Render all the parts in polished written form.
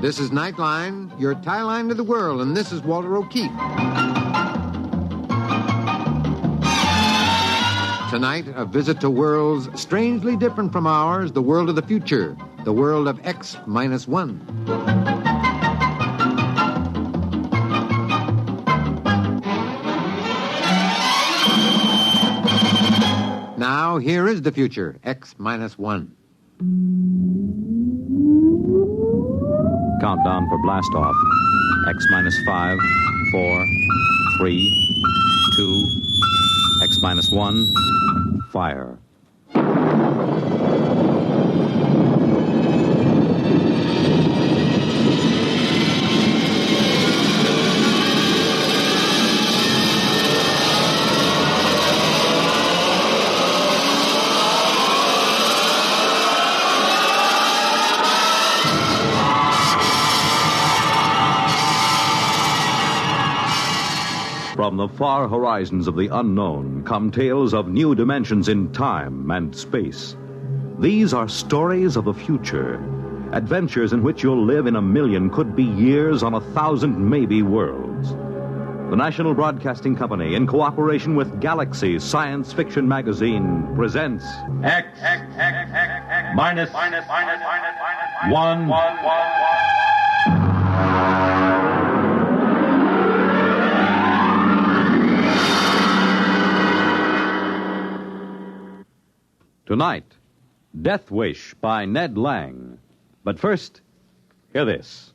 This is Nightline, your tie line to the world, and this is Walter O'Keefe. Tonight, a visit to worlds strangely different from ours, the world of the future, the world of X-1. Now, here is the future, X-1. Countdown for blast off. X-5, 4, 3, 2, X-1, fire. From the far horizons of the unknown come tales of new dimensions in time and space. These are stories of the future, adventures in which you'll live in a million, could be years, on 1,000 maybe worlds. The National Broadcasting Company, in cooperation with Galaxy Science Fiction Magazine, presents X-1. Tonight, Death Wish by Ned Lang. But first, hear this.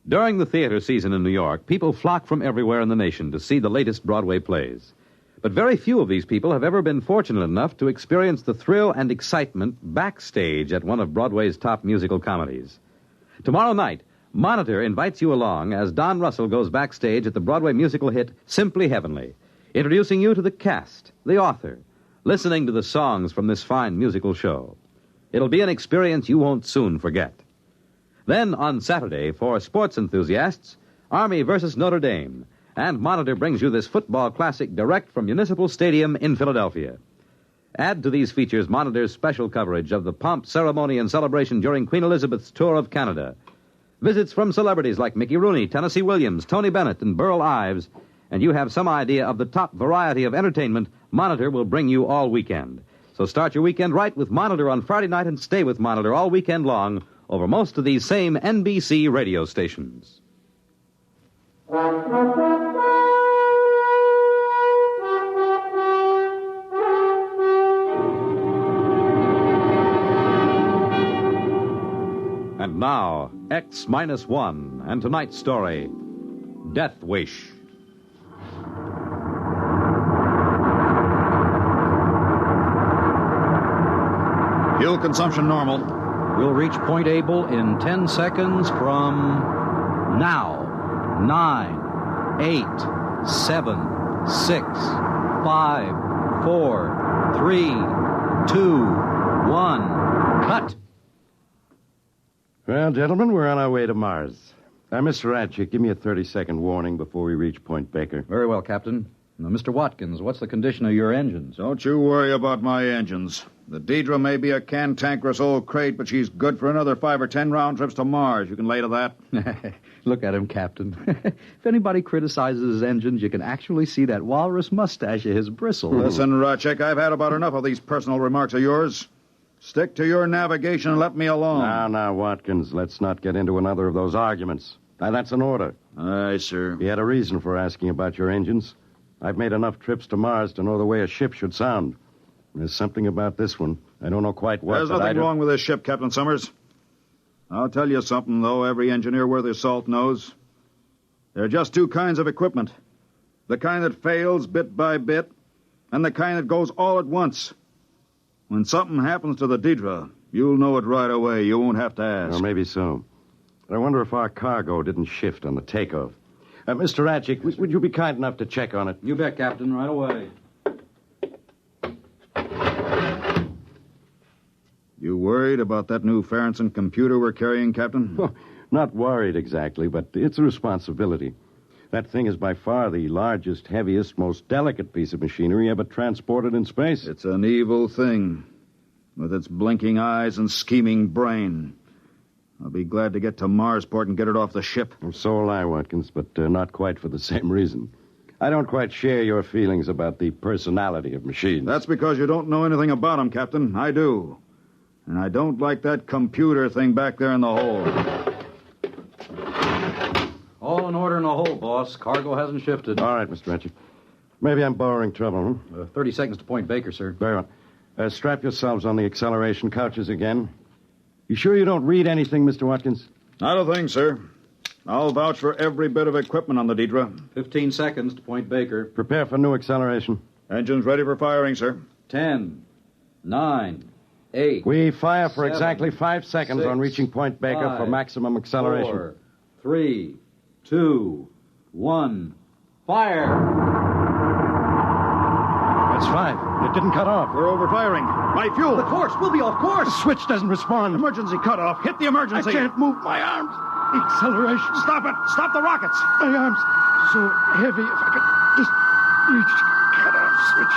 During the theater season in New York, people flock from everywhere in the nation to see the latest Broadway plays. But very few of these people have ever been fortunate enough to experience the thrill and excitement backstage at one of Broadway's top musical comedies. Tomorrow night, Monitor invites you along as Don Russell goes backstage at the Broadway musical hit Simply Heavenly, introducing you to the cast, the author, listening to the songs from this fine musical show. It'll be an experience you won't soon forget. Then, on Saturday, for sports enthusiasts, Army versus Notre Dame, and Monitor brings you this football classic direct from Municipal Stadium in Philadelphia. Add to these features Monitor's special coverage of the pomp, ceremony, and celebration during Queen Elizabeth's tour of Canada. Visits from celebrities like Mickey Rooney, Tennessee Williams, Tony Bennett, and Burl Ives, and you have some idea of the top variety of entertainment Monitor will bring you all weekend. So start your weekend right with Monitor on Friday night and stay with Monitor all weekend long over most of these same NBC radio stations. And now, X-1, and tonight's story, Death Wish. Fuel consumption normal. We'll reach Point Able in 10 seconds from now. 9, 8, 7, 6, 5, 4, 3, 2, 1. Cut! Well, gentlemen, we're on our way to Mars. Mr. Ratchett, give me a 30-second warning before we reach Point Baker. Very well, Captain. Now, Mr. Watkins, what's the condition of your engines? Don't you worry about my engines. The Deidre may be a cantankerous old crate, but she's good for another 5 or 10 round trips to Mars. You can lay to that. Look at him, Captain. If anybody criticizes his engines, you can actually see that walrus mustache of his bristle. Listen, Ratchett, I've had about enough of these personal remarks of yours. Stick to your navigation and let me alone. Now, Watkins, let's not get into another of those arguments. Now, that's an order. Aye, sir. We had a reason for asking about your engines. I've made enough trips to Mars to know the way a ship should sound. There's something about this one. I don't know quite what. There's nothing wrong with this ship, Captain Summers. I'll tell you something, though, every engineer worth his salt knows. There are just two kinds of equipment. The kind that fails bit by bit, and the kind that goes all at once. When something happens to the Deidre, you'll know it right away. You won't have to ask. Well, maybe so. But I wonder if our cargo didn't shift on the takeoff. Mr. Ratchett, would you be kind enough to check on it? You bet, Captain, right away. You worried about that new Farrington computer we're carrying, Captain? Oh, not worried exactly, but it's a responsibility. That thing is by far the largest, heaviest, most delicate piece of machinery ever transported in space. It's an evil thing, with its blinking eyes and scheming brain. I'll be glad to get to Marsport and get it off the ship. Well, so will I, Watkins, but not quite for the same reason. I don't quite share your feelings about the personality of machines. That's because you don't know anything about them, Captain. I do. And I don't like that computer thing back there in the hole. All in order in the hole, boss. Cargo hasn't shifted. All right, Mr. Ratchet. Maybe I'm borrowing trouble, 30 seconds to Point Baker, sir. Very well. Strap yourselves on the acceleration couches again. You sure you don't read anything, Mr. Watkins? Not a thing, sir. I'll vouch for every bit of equipment on the Deidre. 15 seconds to Point Baker. Prepare for new acceleration. Engines ready for firing, sir. 10, 9, 8. We fire for 7, exactly 5 seconds 6, on reaching Point Baker 5, for maximum acceleration. 4, 3, 2, 1. Fire! That's 5. It didn't cut off. We're overfiring. My fuel. The course! We'll be off course! The switch doesn't respond. Emergency cutoff. Hit the emergency. I can't move my arms. Acceleration. Stop it. Stop the rockets. My arms so heavy. If I could just reach the cutoff switch.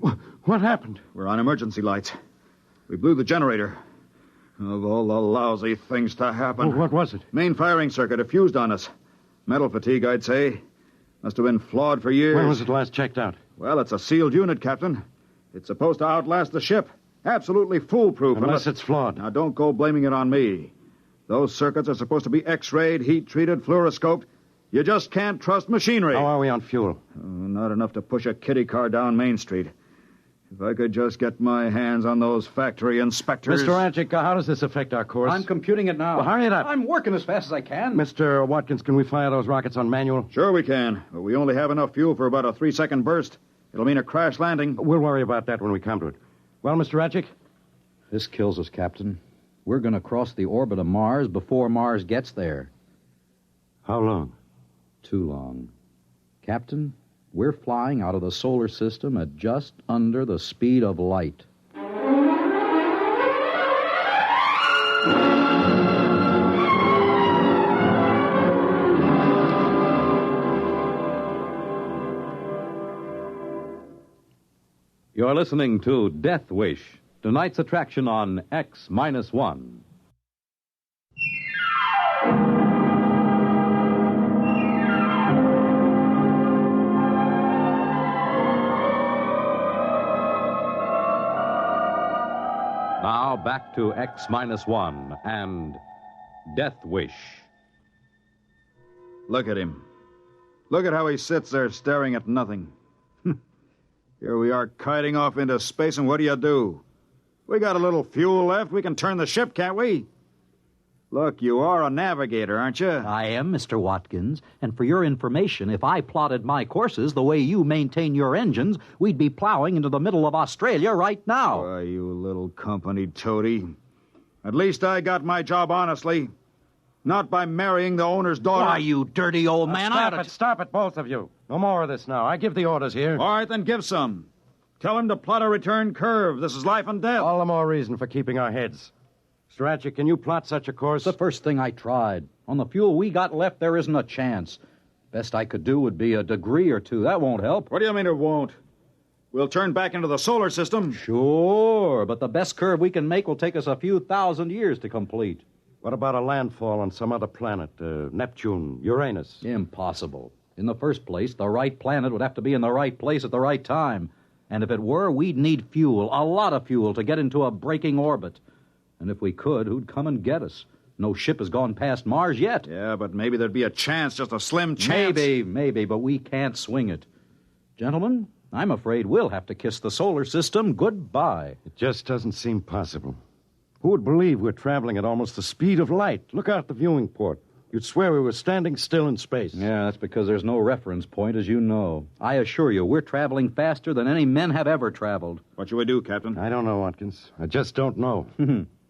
There. What happened? We're on emergency lights. We blew the generator. Of all the lousy things to happen. What was it? Main firing circuit. It fused on us. Metal fatigue, I'd say. Must have been flawed for years. When was it last checked out? Well, it's a sealed unit, Captain. It's supposed to outlast the ship. Absolutely foolproof. Unless it's flawed. Now, don't go blaming it on me. Those circuits are supposed to be X-rayed, heat-treated, fluoroscoped. You just can't trust machinery. How are we on fuel? Not enough to push a kiddie car down Main Street. If I could just get my hands on those factory inspectors... Mr. Ranchik, how does this affect our course? I'm computing it now. Well, hurry it up. I'm working as fast as I can. Mr. Watkins, can we fire those rockets on manual? Sure we can, but we only have enough fuel for about a 3-second burst. It'll mean a crash landing. We'll worry about that when we come to it. Well, Mr. Ranchik? This kills us, Captain. We're going to cross the orbit of Mars before Mars gets there. How long? Too long. Captain, we're flying out of the solar system at just under the speed of light. You're listening to Death Wish, tonight's attraction on X-1. Now back to X-1 and Death Wish. Look at him. Look at how he sits there staring at nothing. Here we are kiting off into space, and what do? We got a little fuel left. We can turn the ship, can't we? Look, you are a navigator, aren't you? I am, Mr. Watkins. And for your information, if I plotted my courses the way you maintain your engines, we'd be plowing into the middle of Australia right now. Why, you little company toady. At least I got my job honestly. Not by marrying the owner's daughter. Why, you dirty old man. Stop it, both of you. No more of this now. I give the orders here. All right, then give some. Tell him to plot a return curve. This is life and death. All the more reason for keeping our heads. Mr. Ratchet, can you plot such a course? It's the first thing I tried. On the fuel we got left, there isn't a chance. Best I could do would be a degree or two. That won't help. What do you mean it won't? We'll turn back into the solar system. Sure, but the best curve we can make will take us a few thousand years to complete. What about a landfall on some other planet? Neptune, Uranus? Impossible. In the first place, the right planet would have to be in the right place at the right time. And if it were, we'd need fuel, a lot of fuel, to get into a braking orbit. And if we could, who'd come and get us? No ship has gone past Mars yet. Yeah, but maybe there'd be a chance, just a slim chance. Maybe, but we can't swing it. Gentlemen, I'm afraid we'll have to kiss the solar system goodbye. It just doesn't seem possible. Who would believe we're traveling at almost the speed of light? Look out the viewing port. You'd swear we were standing still in space. Yeah, that's because there's no reference point, as you know. I assure you, we're traveling faster than any men have ever traveled. What should we do, Captain? I don't know, Watkins. I just don't know.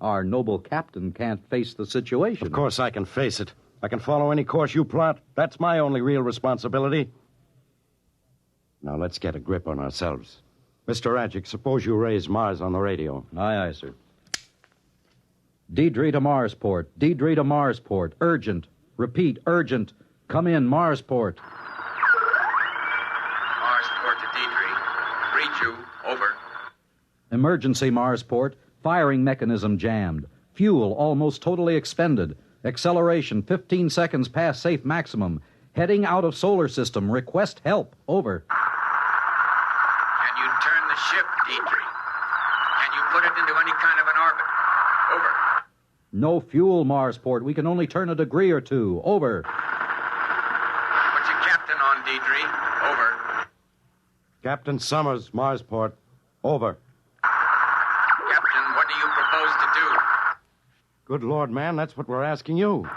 Our noble captain can't face the situation. Of course I can face it. I can follow any course you plot. That's my only real responsibility. Now, let's get a grip on ourselves. Mr. Radjic, suppose you raise Mars on the radio. Aye, sir. Deidre to Marsport. Deidre to Marsport. Urgent. Repeat, urgent. Come in, Marsport. Marsport to Deidre. Read you. Over. Emergency, Marsport. Firing mechanism jammed. Fuel almost totally expended. Acceleration 15 seconds past safe maximum. Heading out of solar system. Request help. Over. Can you turn the ship, Dietrich? Can you put it into any kind of an orbit? Over. No fuel, Marsport. We can only turn a degree or two. Over. Put your captain on, Dietrich. Over. Captain Summers, Marsport. Over. Captain, what do you propose to do? Good Lord, man, that's what we're asking you. What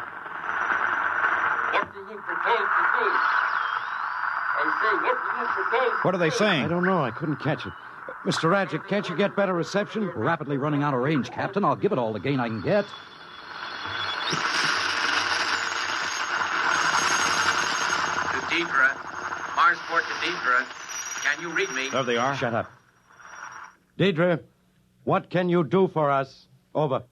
do you propose to do? I say, what do you propose to What are they saying? I don't know. I couldn't catch it. Mr. Radjic, can't you get better reception? We're rapidly running out of range, Captain. I'll give it all the gain I can get. To Deidre. Marsport to Deidre. Can you read me? There they are. Shut up. Deidre, what can you do for us? Over.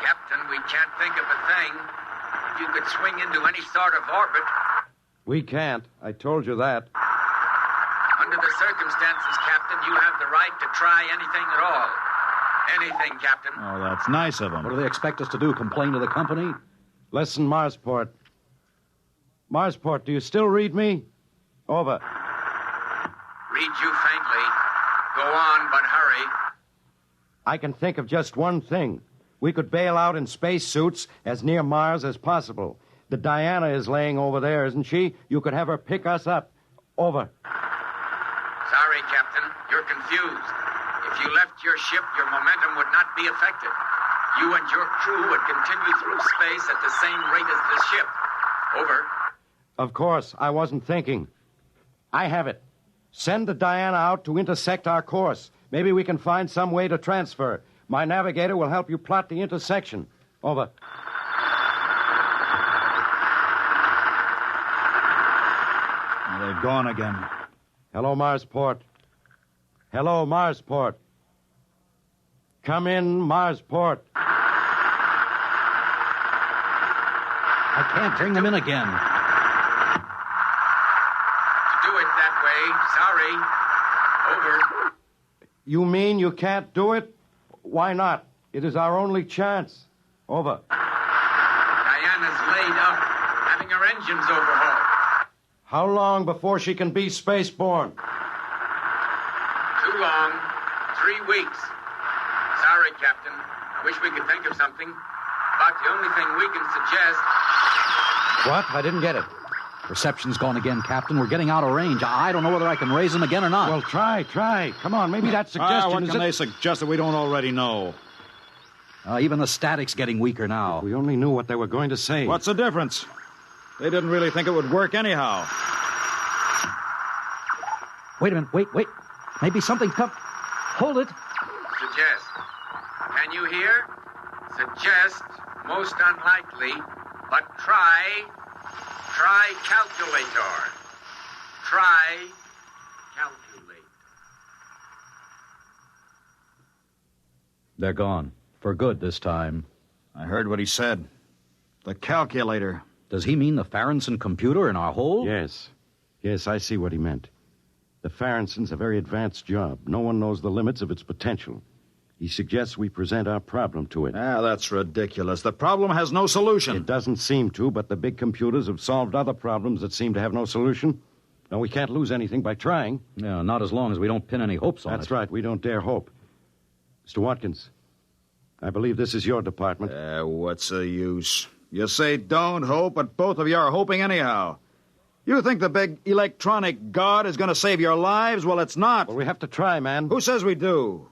Captain, we can't think of a thing. If you could swing into any sort of orbit. We can't. I told you that. Under the circumstances, Captain, you have the right to try anything at all. Anything, Captain. Oh, that's nice of What them. do they expect us to do? Complain to the company? Listen, Marsport. Marsport, do you still read me? Over. Read you faintly. Go on, but hurry. I can think of just one thing. We could bail out in spacesuits as near Mars as possible. The Diana is laying over there, isn't she? You could have her pick us up. Over. Sorry, Captain. You're confused. If you left your ship, your momentum would not be affected. You and your crew would continue through space at the same rate as the ship. Over. Of course, I wasn't thinking. I have it. Send the Diana out to intersect our course. Maybe we can find some way to transfer. My navigator will help you plot the intersection. Over. They've gone again. Hello, Marsport. Hello, Marsport. Come in, Marsport. I can't bring them in again. To do it that way, sorry. Over. You mean you can't do it? Why not? It is our only chance. Over. Diana's laid up, having her engines overhauled. How long before she can be spaceborne? Too long. 3 weeks. Sorry, Captain. I wish we could think of something. But the only thing we can suggest... What? I didn't get it. Reception's gone again, Captain. We're getting out of range. I don't know whether I can raise them again or not. Well, try. Come on, maybe that suggestion What is can it? they suggest that we don't already know? Even the static's getting weaker now. We only knew what they were going to say. What's the difference? They didn't really think it would work anyhow. Wait a minute. Wait. Maybe something's come. Hold it. Suggest. Can you hear? Suggest. Most unlikely. But try. Try calculator. Try calculate. They're gone. For good this time. I heard what he said. The calculator. Does he mean the Farronson computer in our hole? Yes, I see what he meant. The Farronson's a very advanced job. No one knows the limits of its potential. He suggests we present our problem to it. That's ridiculous. The problem has no solution. It doesn't seem to, but the big computers have solved other problems that seem to have no solution. No, we can't lose anything by trying. No, not as long as we don't pin any hopes on it. That's right. We don't dare hope. Mr. Watkins, I believe this is your department. What's the use? You say don't hope, but both of you are hoping anyhow. You think the big electronic god is going to save your lives? Well, it's not. Well, we have to try, man. Who says we do?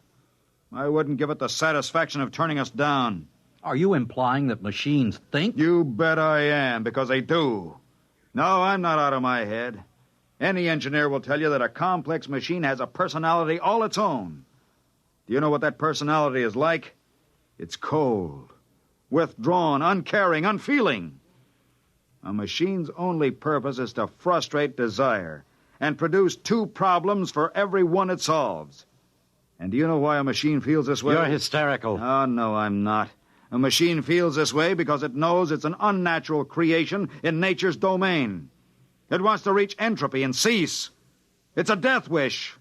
I wouldn't give it the satisfaction of turning us down. Are you implying that machines think? You bet I am, because they do. No, I'm not out of my head. Any engineer will tell you that a complex machine has a personality all its own. Do you know what that personality is like? It's cold, withdrawn, uncaring, unfeeling. A machine's only purpose is to frustrate desire and produce 2 problems for every one it solves. And do you know why a machine feels this way? You're hysterical. Oh, no, I'm not. A machine feels this way because it knows it's an unnatural creation in nature's domain. It wants to reach entropy and cease. It's a death wish.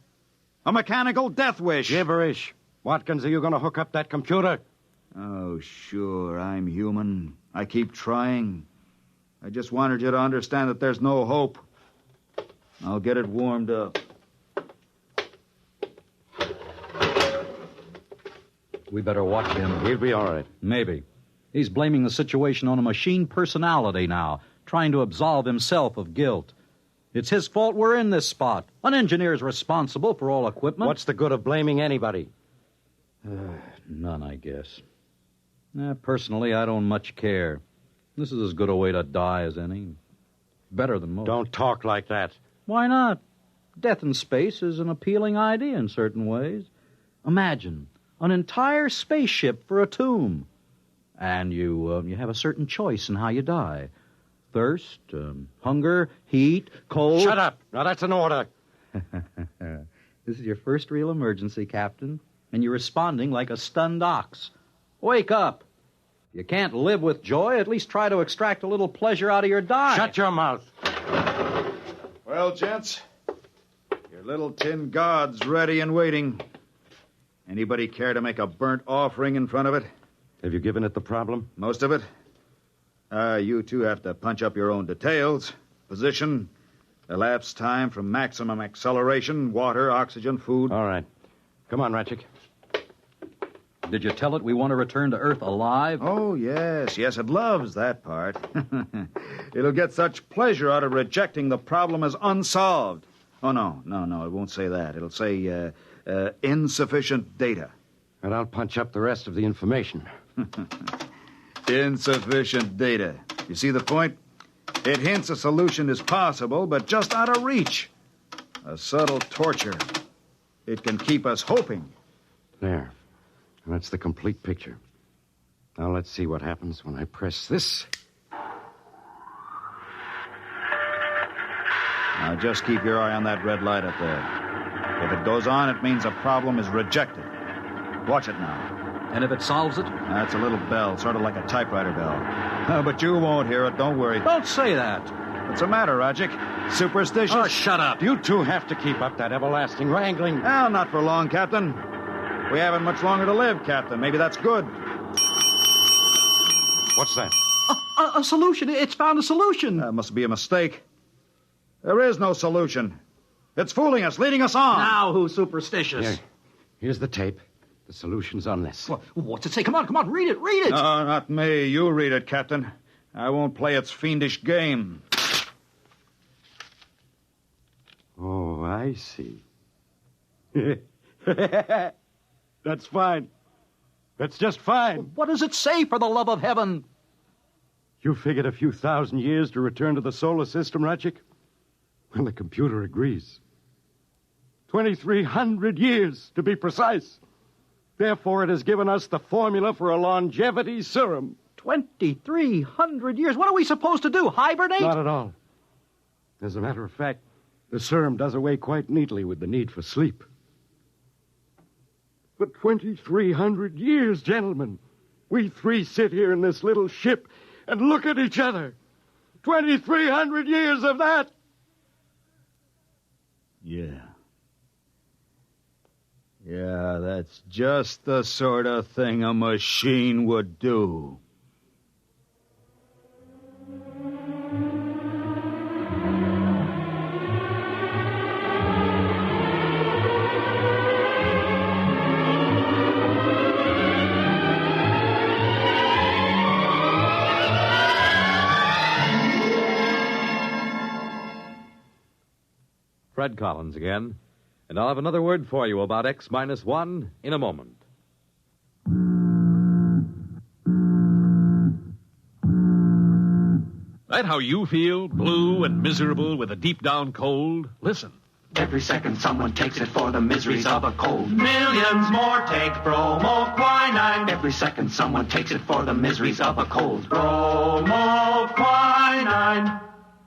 A mechanical death wish. Gibberish. Watkins, are you going to hook up that computer? Oh, sure, I'm human. I keep trying. I just wanted you to understand that there's no hope. I'll get it warmed up. We better watch him. He'll be all right. Maybe. He's blaming the situation on a machine personality now, trying to absolve himself of guilt. It's his fault we're in this spot. An engineer's responsible for all equipment. What's the good of blaming anybody? None, I guess. Personally, I don't much care. This is as good a way to die as any. Better than most. Don't talk like that. Why not? Death in space is an appealing idea in certain ways. Imagine an entire spaceship for a tomb. And you have a certain choice in how you die. Thirst, hunger, heat, cold. Shut up. Now, that's an order. This is your first real emergency, Captain. And you're responding like a stunned ox. Wake up. If you can't live with joy, at least try to extract a little pleasure out of your die. Shut your mouth. Well, gents, your little tin god's ready and waiting. Anybody care to make a burnt offering in front of it? Have you given it the problem? Most of it. You two have to punch up your own details. Position, elapsed time from maximum acceleration, water, oxygen, food. All right. Come on, Ratchik. Did you tell it we want to return to Earth alive? Oh, yes, it loves that part. It'll get such pleasure out of rejecting the problem as unsolved. Oh, no, it won't say that. It'll say insufficient data. And I'll punch up the rest of the information. Insufficient data. You see the point? It hints a solution is possible, but just out of reach. A subtle torture. It can keep us hoping. There. That's the complete picture. Now let's see what happens when I press this. Now just keep your eye on that red light up there. If it goes on, it means a problem is rejected. Watch it now. And if it solves it? That's a little bell, sort of like a typewriter bell. But you won't hear it, don't worry. Don't say that. What's the matter, Rodgick? Superstitious? Oh, shut up. You two have to keep up that everlasting wrangling. Well, not for long, Captain. We haven't much longer to live, Captain. Maybe that's good. What's that? A solution. It's found a solution. That must be a mistake. There is no solution. It's fooling us, leading us on. Now who's superstitious? Here's the tape. The solution's on this. Well, what's it say? Come on, read it. No, not me. You read it, Captain. I won't play its fiendish game. Oh, I see. That's fine. That's just fine. What does it say, for the love of heaven? You figured a few thousand years to return to the solar system, Ratchik? Well, the computer agrees. 2,300 years, to be precise. Therefore, it has given us the formula for a longevity serum. 2,300 years? What are we supposed to do, hibernate? Not at all. As a matter of fact, the serum does away quite neatly with the need for sleep. For 2,300 years, gentlemen, we three sit here in this little ship and look at each other. 2,300 years of that. Yeah, that's just the sort of thing a machine would do. Fred Collins again, and I'll have another word for you about X-1 in a moment. That how you feel, blue and miserable with a deep-down cold? Listen. Every second someone takes it for the miseries of a cold. Millions more take bromoquinine. Every second someone takes it for the miseries of a cold. Bromoquinine.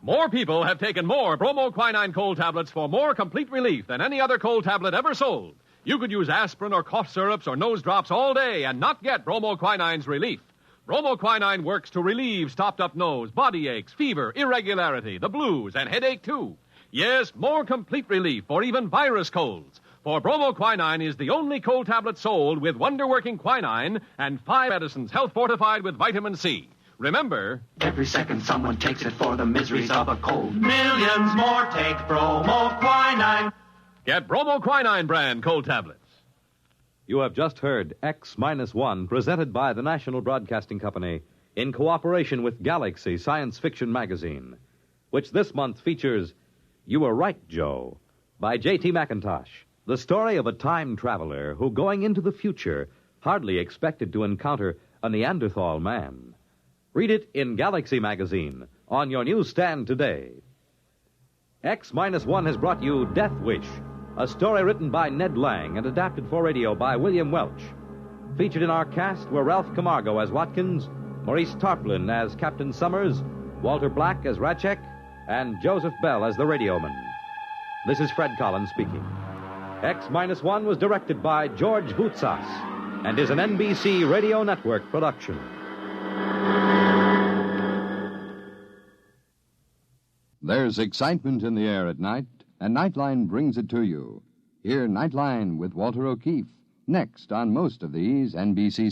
More people have taken more bromoquinine cold tablets for more complete relief than any other cold tablet ever sold. You could use aspirin or cough syrups or nose drops all day and not get bromoquinine's relief. Bromoquinine works to relieve stopped-up nose, body aches, fever, irregularity, the blues, and headache, too. Yes, more complete relief for even virus colds. For bromoquinine is the only cold tablet sold with wonder-working quinine and 5 medicines health fortified with vitamin C. Remember, every second someone takes it for the miseries of a cold. Millions more take bromoquinine. Get bromoquinine brand cold tablets. You have just heard X-1, presented by the National Broadcasting Company in cooperation with Galaxy Science Fiction Magazine, which this month features You Were Right, Joe, by J.T. McIntosh, the story of a time traveler who, going into the future, hardly expected to encounter a Neanderthal man. Read it in Galaxy Magazine on your newsstand today. X-1 has brought you Death Wish, a story written by Ned Lang and adapted for radio by William Welch. Featured in our cast were Ralph Camargo as Watkins, Maurice Tarplin as Captain Summers, Walter Black as Ratchek, and Joseph Bell as the radioman. This is Fred Collins speaking. X-1 was directed by George Voutsas and is an NBC Radio Network production. There's excitement in the air at night, and Nightline brings it to you. Hear Nightline with Walter O'Keefe next on most of these NBC